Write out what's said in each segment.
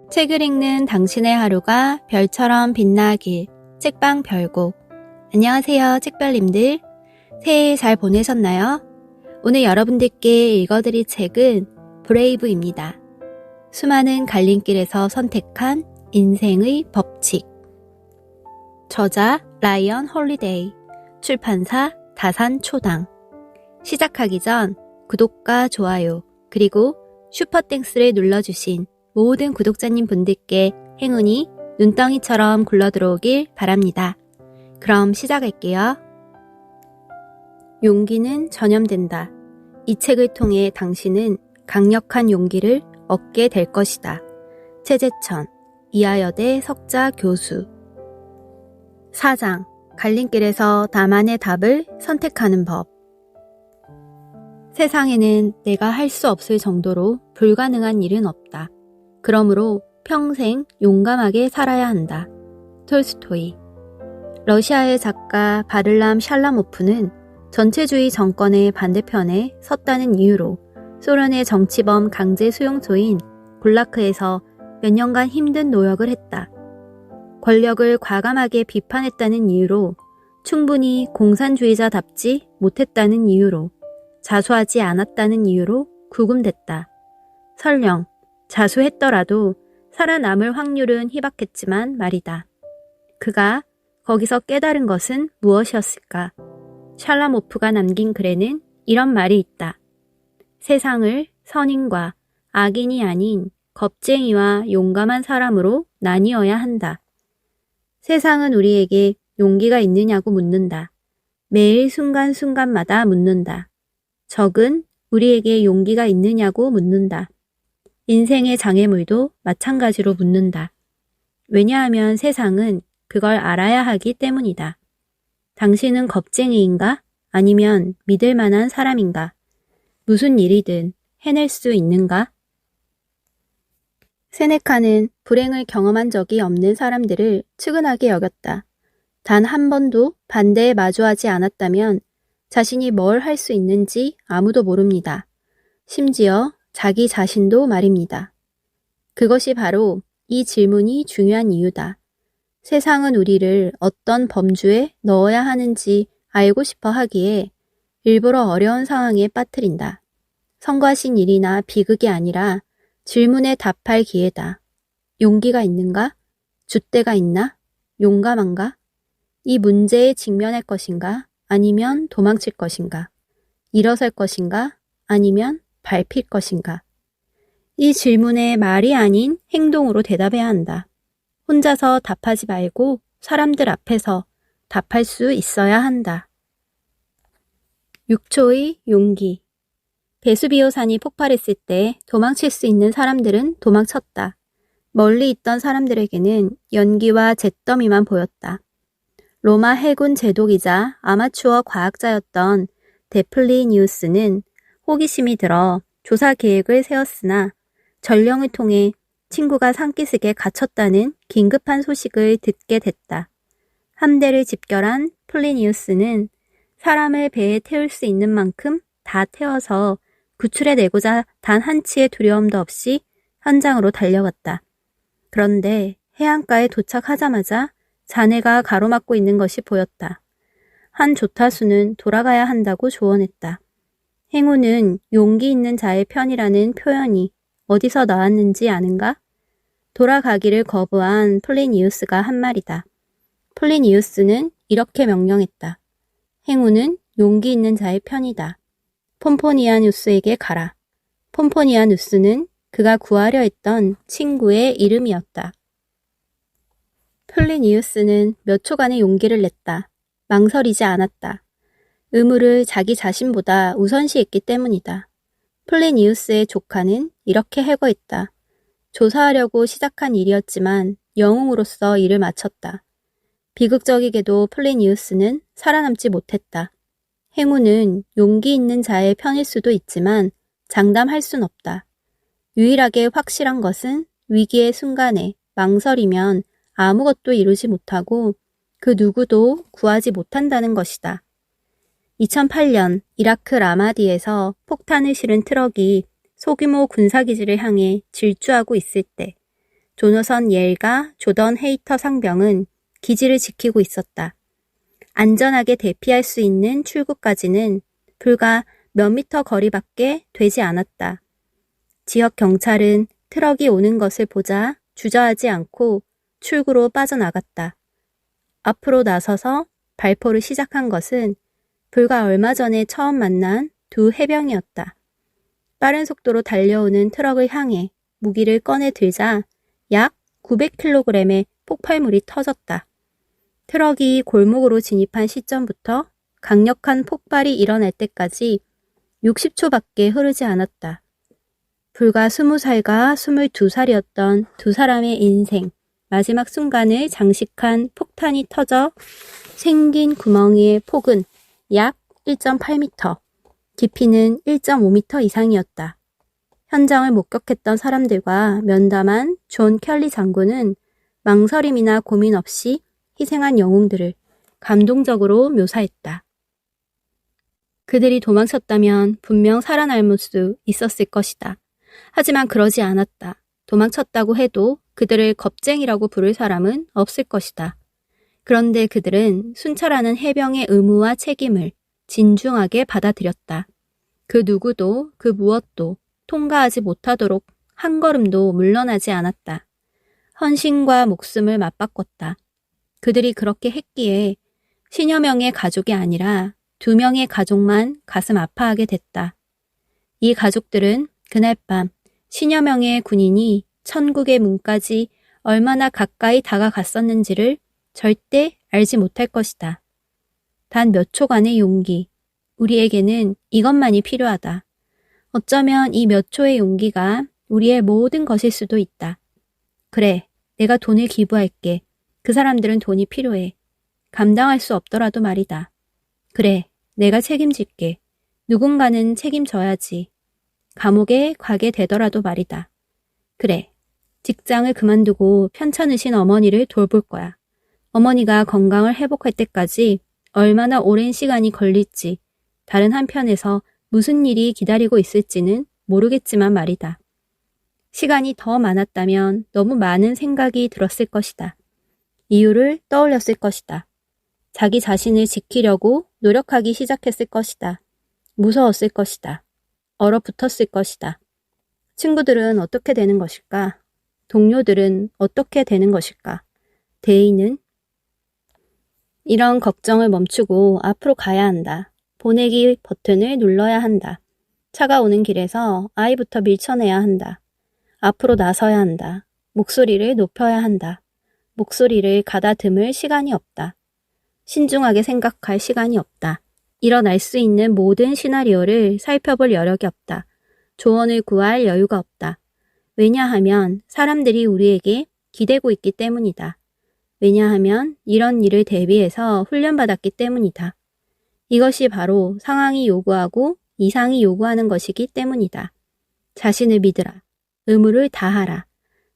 책을 읽는 당신의 하루가 별처럼 빛나길. 책방 별곡. 안녕하세요, 책별님들. 새해 잘 보내셨나요? 오늘 여러분들께 읽어드릴 책은 브레이브입니다. 수많은 갈림길에서 선택한 인생의 법칙. 저자 라이언 홀리데이. 출판사 다산초당. 시작하기 전 구독과 좋아요 그리고 슈퍼땡스를 눌러주신 모든 구독자님 분들께 행운이 눈덩이처럼 굴러들어오길 바랍니다. 그럼 시작할게요. 용기는 전염된다. 이 책을 통해 당신은 강력한 용기를 얻게 될 것이다. 최재천, 이하여대 석자 교수. 4장, 갈림길에서 나만의 답을 선택하는 법. 세상에는 내가 할 수 없을 정도로 불가능한 일은 없다. 그러므로 평생 용감하게 살아야 한다. 톨스토이. 러시아의 작가 바를람 샬라모프는 전체주의 정권의 반대편에 섰다는 이유로 소련의 정치범 강제 수용소인 굴라크에서 몇 년간 힘든 노역을 했다. 권력을 과감하게 비판했다는 이유로, 충분히 공산주의자답지 못했다는 이유로, 자수하지 않았다는 이유로 구금됐다. 설령 자수했더라도 살아남을 확률은 희박했지만 말이다. 그가 거기서 깨달은 것은 무엇이었을까? 샬라모프가 남긴 글에는 이런 말이 있다. 세상을 선인과 악인이 아닌 겁쟁이와 용감한 사람으로 나뉘어야 한다. 세상은 우리에게 용기가 있느냐고 묻는다. 매일 순간순간마다 묻는다. 적은 우리에게 용기가 있느냐고 묻는다. 인생의 장애물도 마찬가지로 묻는다. 왜냐하면 세상은 그걸 알아야 하기 때문이다. 당신은 겁쟁이인가? 아니면 믿을 만한 사람인가? 무슨 일이든 해낼 수 있는가? 세네카는 불행을 경험한 적이 없는 사람들을 측은하게 여겼다. 단 한 번도 반대에 마주하지 않았다면 자신이 뭘 할 수 있는지 아무도 모릅니다. 심지어 자기 자신도 말입니다. 그것이 바로 이 질문이 중요한 이유다. 세상은 우리를 어떤 범주에 넣어야 하는지 알고 싶어 하기에 일부러 어려운 상황에 빠뜨린다. 성가신 일이나 비극이 아니라 질문에 답할 기회다. 용기가 있는가? 줏대가 있나? 용감한가? 이 문제에 직면할 것인가? 아니면 도망칠 것인가? 일어설 것인가? 아니면 밟힐 것인가? 이 질문에 말이 아닌 행동으로 대답해야 한다. 혼자서 답하지 말고 사람들 앞에서 답할 수 있어야 한다. 6초의 용기. 베수비오산이 폭발했을 때 도망칠 수 있는 사람들은 도망쳤다. 멀리 있던 사람들에게는 연기와 잿더미만 보였다. 로마 해군 제독이자 아마추어 과학자였던 데플리니우스는 호기심이 들어 조사 계획을 세웠으나 전령을 통해 친구가 산기슭에 갇혔다는 긴급한 소식을 듣게 됐다. 함대를 집결한 플리니우스는 사람을 배에 태울 수 있는 만큼 다 태워서 구출해내고자 단 한치의 두려움도 없이 현장으로 달려갔다. 그런데 해안가에 도착하자마자 잔해가 가로막고 있는 것이 보였다. 한 조타수는 돌아가야 한다고 조언했다. 행운은 용기 있는 자의 편이라는 표현이 어디서 나왔는지 아는가? 돌아가기를 거부한 플리니우스가 한 말이다. 플리니우스는 이렇게 명령했다. 행운은 용기 있는 자의 편이다. 폼포니아누스에게 가라. 폼포니아누스는 그가 구하려 했던 친구의 이름이었다. 플리니우스는 몇 초간의 용기를 냈다. 망설이지 않았다. 의무를 자기 자신보다 우선시했기 때문이다. 플리니우스의 조카는 이렇게 해거했다. 조사하려고 시작한 일이었지만 영웅으로서 일을 마쳤다. 비극적이게도 플리니우스는 살아남지 못했다. 행운은 용기 있는 자의 편일 수도 있지만 장담할 순 없다. 유일하게 확실한 것은 위기의 순간에 망설이면 아무것도 이루지 못하고 그 누구도 구하지 못한다는 것이다. 2008년 이라크 라마디에서 폭탄을 실은 트럭이 소규모 군사기지를 향해 질주하고 있을 때 조너선 예일과 조던 헤이터 상병은 기지를 지키고 있었다. 안전하게 대피할 수 있는 출구까지는 불과 몇 미터 거리밖에 되지 않았다. 지역 경찰은 트럭이 오는 것을 보자 주저하지 않고 출구로 빠져나갔다. 앞으로 나서서 발포를 시작한 것은 불과 얼마 전에 처음 만난 두 해병이었다. 빠른 속도로 달려오는 트럭을 향해 무기를 꺼내 들자 약 900kg의 폭발물이 터졌다. 트럭이 골목으로 진입한 시점부터 강력한 폭발이 일어날 때까지 60초밖에 흐르지 않았다. 불과 20살과 22살이었던 두 사람의 인생, 마지막 순간을 장식한 폭탄이 터져 생긴 구멍의 폭은 약 1.8m, 깊이는 1.5m 이상이었다. 현장을 목격했던 사람들과 면담한 존 켈리 장군은 망설임이나 고민 없이 희생한 영웅들을 감동적으로 묘사했다. 그들이 도망쳤다면 분명 살아남을 수 있었을 것이다. 하지만 그러지 않았다. 도망쳤다고 해도 그들을 겁쟁이라고 부를 사람은 없을 것이다. 그런데 그들은 순찰하는 해병의 의무와 책임을 진중하게 받아들였다. 그 누구도 그 무엇도 통과하지 못하도록 한 걸음도 물러나지 않았다. 헌신과 목숨을 맞바꿨다. 그들이 그렇게 했기에 10여 명의 가족이 아니라 2명의 가족만 가슴 아파하게 됐다. 이 가족들은 그날 밤 10여 명의 군인이 천국의 문까지 얼마나 가까이 다가갔었는지를 절대 알지 못할 것이다. 단 몇 초간의 용기, 우리에게는 이것만이 필요하다. 어쩌면 이 몇 초의 용기가 우리의 모든 것일 수도 있다. 그래, 내가 돈을 기부할게. 그 사람들은 돈이 필요해. 감당할 수 없더라도 말이다. 그래, 내가 책임질게. 누군가는 책임져야지. 감옥에 가게 되더라도 말이다. 그래, 직장을 그만두고 편찮으신 어머니를 돌볼 거야. 어머니가 건강을 회복할 때까지 얼마나 오랜 시간이 걸릴지, 다른 한편에서 무슨 일이 기다리고 있을지는 모르겠지만 말이다. 시간이 더 많았다면 너무 많은 생각이 들었을 것이다. 이유를 떠올렸을 것이다. 자기 자신을 지키려고 노력하기 시작했을 것이다. 무서웠을 것이다. 얼어붙었을 것이다. 친구들은 어떻게 되는 것일까? 동료들은 어떻게 되는 것일까? 대의는? 이런 걱정을 멈추고 앞으로 가야 한다. 보내기 버튼을 눌러야 한다. 차가 오는 길에서 아이부터 밀쳐내야 한다. 앞으로 나서야 한다. 목소리를 높여야 한다. 목소리를 가다듬을 시간이 없다. 신중하게 생각할 시간이 없다. 일어날 수 있는 모든 시나리오를 살펴볼 여력이 없다. 조언을 구할 여유가 없다. 왜냐하면 사람들이 우리에게 기대고 있기 때문이다. 왜냐하면 이런 일을 대비해서 훈련받았기 때문이다. 이것이 바로 상황이 요구하고 이상이 요구하는 것이기 때문이다. 자신을 믿으라. 의무를 다하라.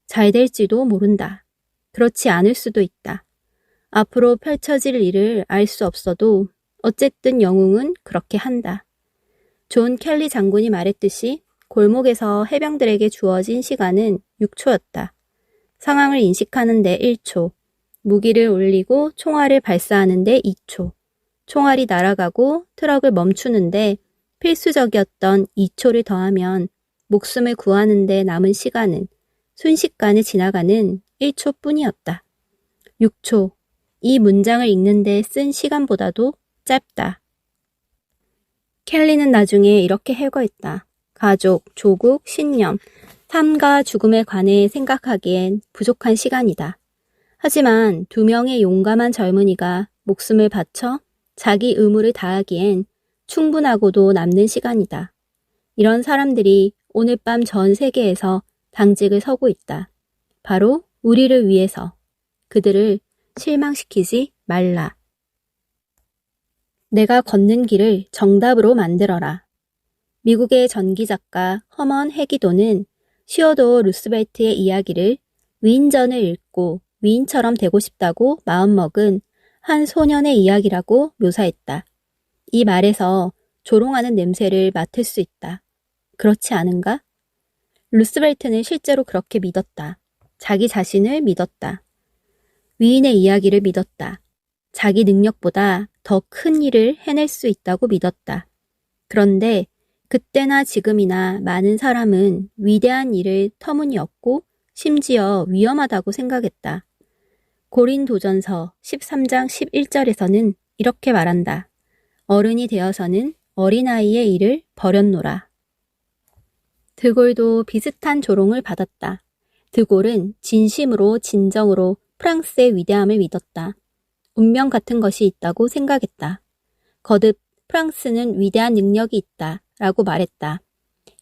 잘 될지도 모른다. 그렇지 않을 수도 있다. 앞으로 펼쳐질 일을 알 수 없어도 어쨌든 영웅은 그렇게 한다. 존 켈리 장군이 말했듯이 골목에서 해병들에게 주어진 시간은 6초였다. 상황을 인식하는 데 1초, 무기를 올리고 총알을 발사하는 데 2초, 총알이 날아가고 트럭을 멈추는데 필수적이었던 2초를 더하면 목숨을 구하는 데 남은 시간은 순식간에 지나가는 1초뿐이었다. 6초, 이 문장을 읽는데 쓴 시간보다도 짧다. 켈리는 나중에 이렇게 해거했다. 가족, 조국, 신념, 삶과 죽음에 관해 생각하기엔 부족한 시간이다. 하지만 2명의 용감한 젊은이가 목숨을 바쳐 자기 의무를 다하기엔 충분하고도 남는 시간이다. 이런 사람들이 오늘 밤 전 세계에서 당직을 서고 있다. 바로 우리를 위해서. 그들을 실망시키지 말라. 내가 걷는 길을 정답으로 만들어라. 미국의 전기작가 허먼 해기도는 시어도어 루스벨트의 이야기를 위인전을 읽고 위인처럼 되고 싶다고 마음먹은 한 소년의 이야기라고 묘사했다. 이 말에서 조롱하는 냄새를 맡을 수 있다. 그렇지 않은가? 루스벨트는 실제로 그렇게 믿었다. 자기 자신을 믿었다. 위인의 이야기를 믿었다. 자기 능력보다 더 큰 일을 해낼 수 있다고 믿었다. 그런데 그때나 지금이나 많은 사람은 위대한 일을 터무니없고 심지어 위험하다고 생각했다. 고린도전서 13장 11절에서는 이렇게 말한다. 어른이 되어서는 어린아이의 일을 버렸노라. 드골도 비슷한 조롱을 받았다. 드골은 진심으로 진정으로 프랑스의 위대함을 믿었다. 운명 같은 것이 있다고 생각했다. 거듭 프랑스는 위대한 능력이 있다 라고 말했다.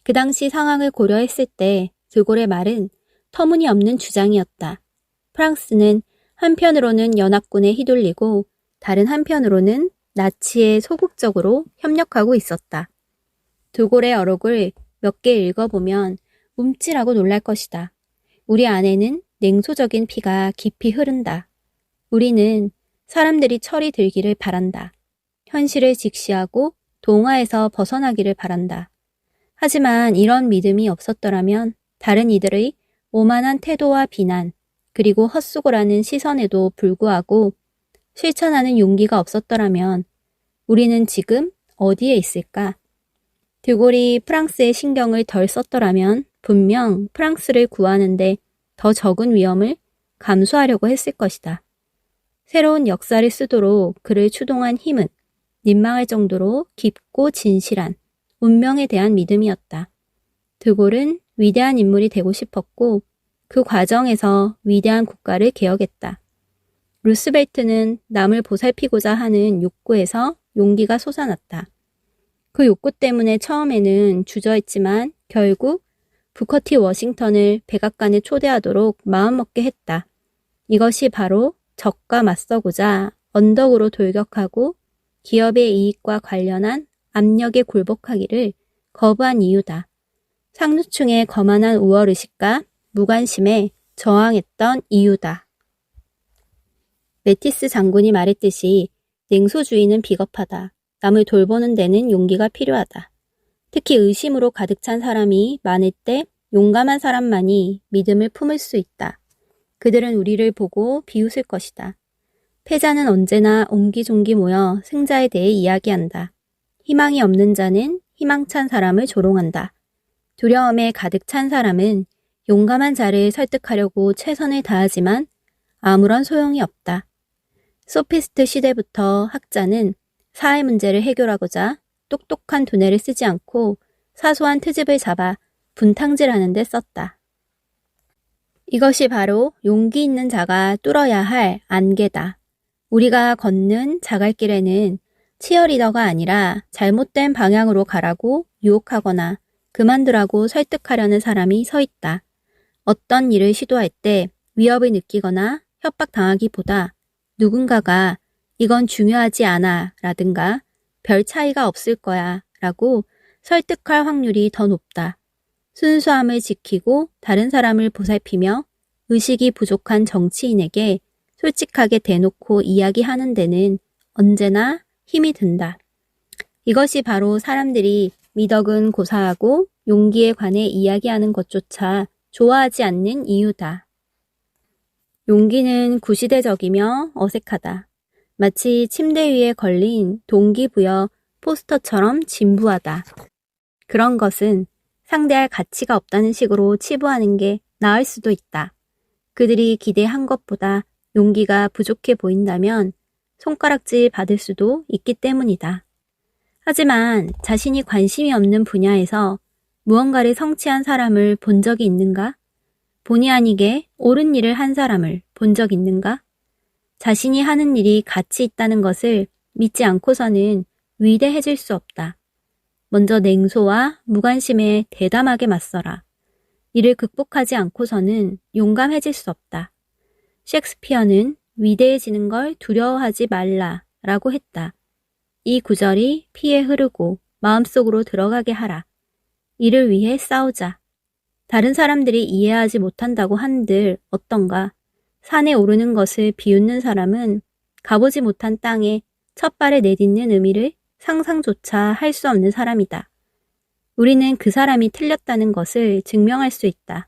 그 당시 상황을 고려했을 때 드골의 말은 터무니없는 주장이었다. 프랑스는 한편으로는 연합군에 휘둘리고 다른 한편으로는 나치에 소극적으로 협력하고 있었다. 드골의 어록을 몇 개 읽어보면 움찔하고 놀랄 것이다. 우리 안에는 냉소적인 피가 깊이 흐른다. 우리는 사람들이 철이 들기를 바란다. 현실을 직시하고 동화에서 벗어나기를 바란다. 하지만 이런 믿음이 없었더라면 다른 이들의 오만한 태도와 비난, 그리고 헛수고라는 시선에도 불구하고 실천하는 용기가 없었더라면 우리는 지금 어디에 있을까? 드골이 프랑스의 신경을 덜 썼더라면 분명 프랑스를 구하는데 더 적은 위험을 감수하려고 했을 것이다. 새로운 역사를 쓰도록 그를 추동한 힘은 민망할 정도로 깊고 진실한 운명에 대한 믿음이었다. 드골은 위대한 인물이 되고 싶었고 그 과정에서 위대한 국가를 개혁했다. 루스벨트는 남을 보살피고자 하는 욕구에서 용기가 솟아났다. 그 욕구 때문에 처음에는 주저했지만 결국 부커티 워싱턴을 백악관에 초대하도록 마음먹게 했다. 이것이 바로 적과 맞서고자 언덕으로 돌격하고 기업의 이익과 관련한 압력에 굴복하기를 거부한 이유다. 상류층의 거만한 우월의식과 무관심에 저항했던 이유다. 메티스 장군이 말했듯이 냉소주의는 비겁하다. 남을 돌보는 데는 용기가 필요하다. 특히 의심으로 가득 찬 사람이 많을 때 용감한 사람만이 믿음을 품을 수 있다. 그들은 우리를 보고 비웃을 것이다. 패자는 언제나 옹기종기 모여 승자에 대해 이야기한다. 희망이 없는 자는 희망찬 사람을 조롱한다. 두려움에 가득 찬 사람은 용감한 자를 설득하려고 최선을 다하지만 아무런 소용이 없다. 소피스트 시대부터 학자는 사회 문제를 해결하고자 똑똑한 두뇌를 쓰지 않고 사소한 트집을 잡아 분탕질하는 데 썼다. 이것이 바로 용기 있는 자가 뚫어야 할 안개다. 우리가 걷는 자갈길에는 치어리더가 아니라 잘못된 방향으로 가라고 유혹하거나 그만두라고 설득하려는 사람이 서 있다. 어떤 일을 시도할 때 위협을 느끼거나 협박당하기보다 누군가가 이건 중요하지 않아 라든가 별 차이가 없을 거야 라고 설득할 확률이 더 높다. 순수함을 지키고 다른 사람을 보살피며 의식이 부족한 정치인에게 솔직하게 대놓고 이야기하는 데는 언제나 힘이 든다. 이것이 바로 사람들이 미덕은 고사하고 용기에 관해 이야기하는 것조차 좋아하지 않는 이유다. 용기는 구시대적이며 어색하다. 마치 침대 위에 걸린 동기부여 포스터처럼 진부하다. 그런 것은 상대할 가치가 없다는 식으로 치부하는 게 나을 수도 있다. 그들이 기대한 것보다 용기가 부족해 보인다면 손가락질 받을 수도 있기 때문이다. 하지만 자신이 관심이 없는 분야에서 무언가를 성취한 사람을 본 적이 있는가? 본의 아니게 옳은 일을 한 사람을 본 적 있는가? 자신이 하는 일이 가치 있다는 것을 믿지 않고서는 위대해질 수 없다. 먼저 냉소와 무관심에 대담하게 맞서라. 이를 극복하지 않고서는 용감해질 수 없다. 셰익스피어는 위대해지는 걸 두려워하지 말라라고 했다. 이 구절이 피에 흐르고 마음속으로 들어가게 하라. 이를 위해 싸우자. 다른 사람들이 이해하지 못한다고 한들 어떤가? 산에 오르는 것을 비웃는 사람은 가보지 못한 땅에 첫 발을 내딛는 의미를 상상조차 할 수 없는 사람이다. 우리는 그 사람이 틀렸다는 것을 증명할 수 있다.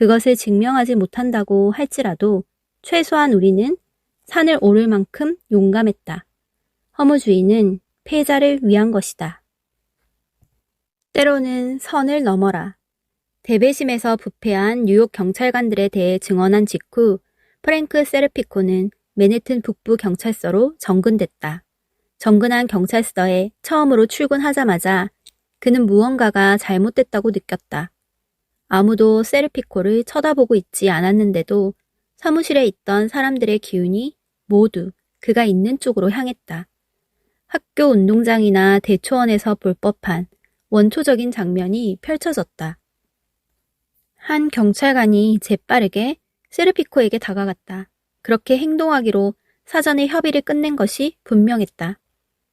그것을 증명하지 못한다고 할지라도 최소한 우리는 산을 오를 만큼 용감했다. 허무주의는 패자를 위한 것이다. 때로는 선을 넘어라. 대배심에서 부패한 뉴욕 경찰관들에 대해 증언한 직후 프랭크 세르피코는 맨해튼 북부 경찰서로 정근됐다. 정근한 경찰서에 처음으로 출근하자마자 그는 무언가가 잘못됐다고 느꼈다. 아무도 세르피코를 쳐다보고 있지 않았는데도 사무실에 있던 사람들의 기운이 모두 그가 있는 쪽으로 향했다. 학교 운동장이나 대초원에서 볼 법한 원초적인 장면이 펼쳐졌다. 한 경찰관이 재빠르게 세르피코에게 다가갔다. 그렇게 행동하기로 사전에 협의를 끝낸 것이 분명했다.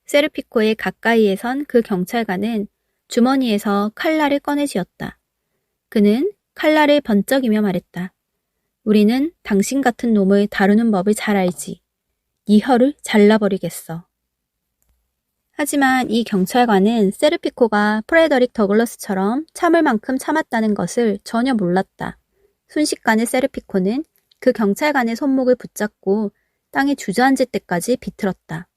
세르피코의 가까이에 선 그 경찰관은 주머니에서 칼날을 꺼내쥐었다. 그는 칼날을 번쩍이며 말했다. 우리는 당신 같은 놈을 다루는 법을 잘 알지. 네 혀를 잘라버리겠어. 하지만 이 경찰관은 세르피코가 프레더릭 더글러스처럼 참을 만큼 참았다는 것을 전혀 몰랐다. 순식간에 세르피코는 그 경찰관의 손목을 붙잡고 땅에 주저앉을 때까지 비틀었다.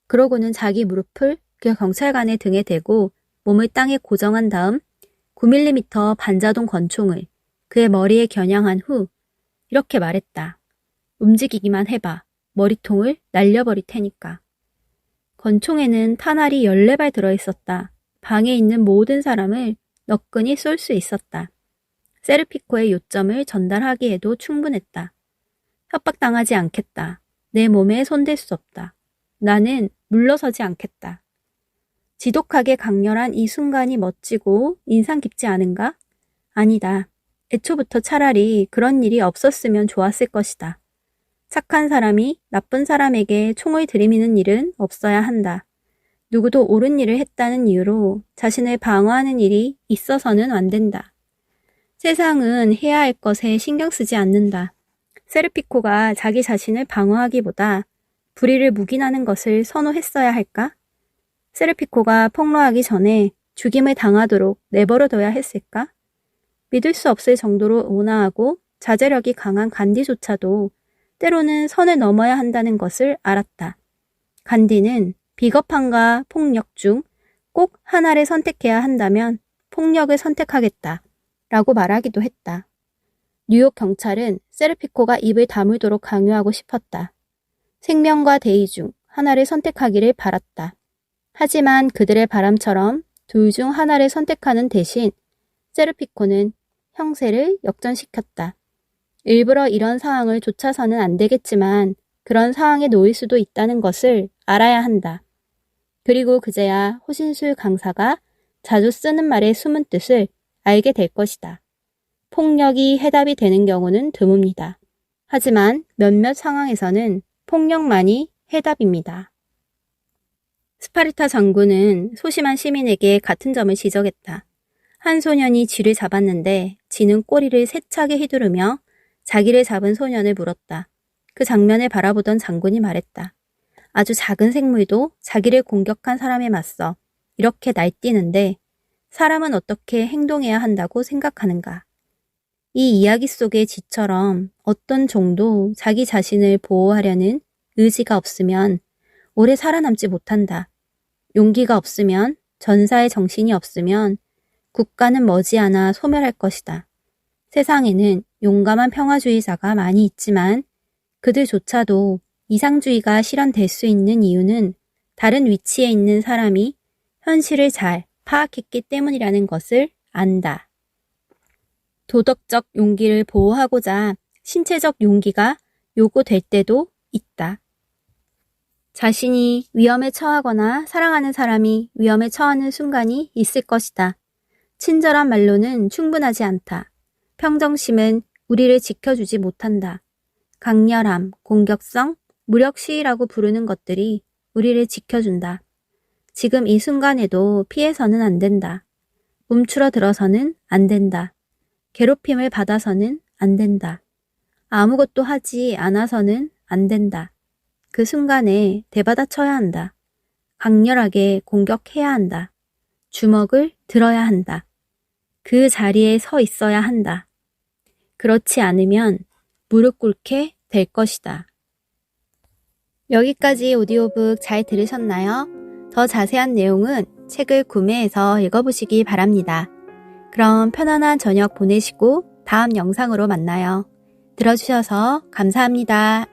그러고는 자기 무릎을 그 경찰관의 등에 대고 몸을 땅에 고정한 다음 9mm 반자동 권총을 그의 머리에 겨냥한 후 이렇게 말했다. 움직이기만 해봐. 머리통을 날려버릴 테니까. 권총에는 탄알이 14발 들어있었다. 방에 있는 모든 사람을 너끈히 쏠 수 있었다. 세르피코의 요점을 전달하기에도 충분했다. 협박당하지 않겠다. 내 몸에 손댈 수 없다. 나는 물러서지 않겠다. 지독하게 강렬한 이 순간이 멋지고 인상 깊지 않은가? 아니다. 애초부터 차라리 그런 일이 없었으면 좋았을 것이다. 착한 사람이 나쁜 사람에게 총을 들이미는 일은 없어야 한다. 누구도 옳은 일을 했다는 이유로 자신을 방어하는 일이 있어서는 안 된다. 세상은 해야 할 것에 신경 쓰지 않는다. 세르피코가 자기 자신을 방어하기보다 불의를 묵인하는 것을 선호했어야 할까? 세르피코가 폭로하기 전에 죽임을 당하도록 내버려둬야 했을까? 믿을 수 없을 정도로 온화하고 자제력이 강한 간디조차도 때로는 선을 넘어야 한다는 것을 알았다. 간디는 비겁함과 폭력 중 꼭 하나를 선택해야 한다면 폭력을 선택하겠다 라고 말하기도 했다. 뉴욕 경찰은 세르피코가 입을 다물도록 강요하고 싶었다. 생명과 대의 중 하나를 선택하기를 바랐다. 하지만 그들의 바람처럼 둘 중 하나를 선택하는 대신 세르피코는 형세를 역전시켰다. 일부러 이런 상황을 좇아서는 안 되겠지만 그런 상황에 놓일 수도 있다는 것을 알아야 한다. 그리고 그제야 호신술 강사가 자주 쓰는 말의 숨은 뜻을 알게 될 것이다. 폭력이 해답이 되는 경우는 드뭅니다. 하지만 몇몇 상황에서는 폭력만이 해답입니다. 스파르타 장군은 소심한 시민에게 같은 점을 지적했다. 한 소년이 쥐를 잡았는데 쥐는 꼬리를 세차게 휘두르며 자기를 잡은 소년을 물었다. 그 장면을 바라보던 장군이 말했다. 아주 작은 생물도 자기를 공격한 사람에 맞서 이렇게 날뛰는데 사람은 어떻게 행동해야 한다고 생각하는가. 이 이야기 속의 쥐처럼 어떤 종도 자기 자신을 보호하려는 의지가 없으면 오래 살아남지 못한다. 용기가 없으면, 전사의 정신이 없으면 국가는 머지않아 소멸할 것이다. 세상에는 용감한 평화주의자가 많이 있지만 그들조차도 이상주의가 실현될 수 있는 이유는 다른 위치에 있는 사람이 현실을 잘 파악했기 때문이라는 것을 안다. 도덕적 용기를 보호하고자 신체적 용기가 요구될 때도 있다. 자신이 위험에 처하거나 사랑하는 사람이 위험에 처하는 순간이 있을 것이다. 친절한 말로는 충분하지 않다. 평정심은 우리를 지켜주지 못한다. 강렬함, 공격성, 무력시위라고 부르는 것들이 우리를 지켜준다. 지금 이 순간에도 피해서는 안 된다. 움츠러들어서는 안 된다. 괴롭힘을 받아서는 안 된다. 아무것도 하지 않아서는 안 된다. 그 순간에 대받아쳐야 한다. 강렬하게 공격해야 한다. 주먹을 들어야 한다. 그 자리에 서 있어야 한다. 그렇지 않으면 무릎 꿇게 될 것이다. 여기까지 오디오북 잘 들으셨나요? 더 자세한 내용은 책을 구매해서 읽어보시기 바랍니다. 그럼 편안한 저녁 보내시고 다음 영상으로 만나요. 들어주셔서 감사합니다.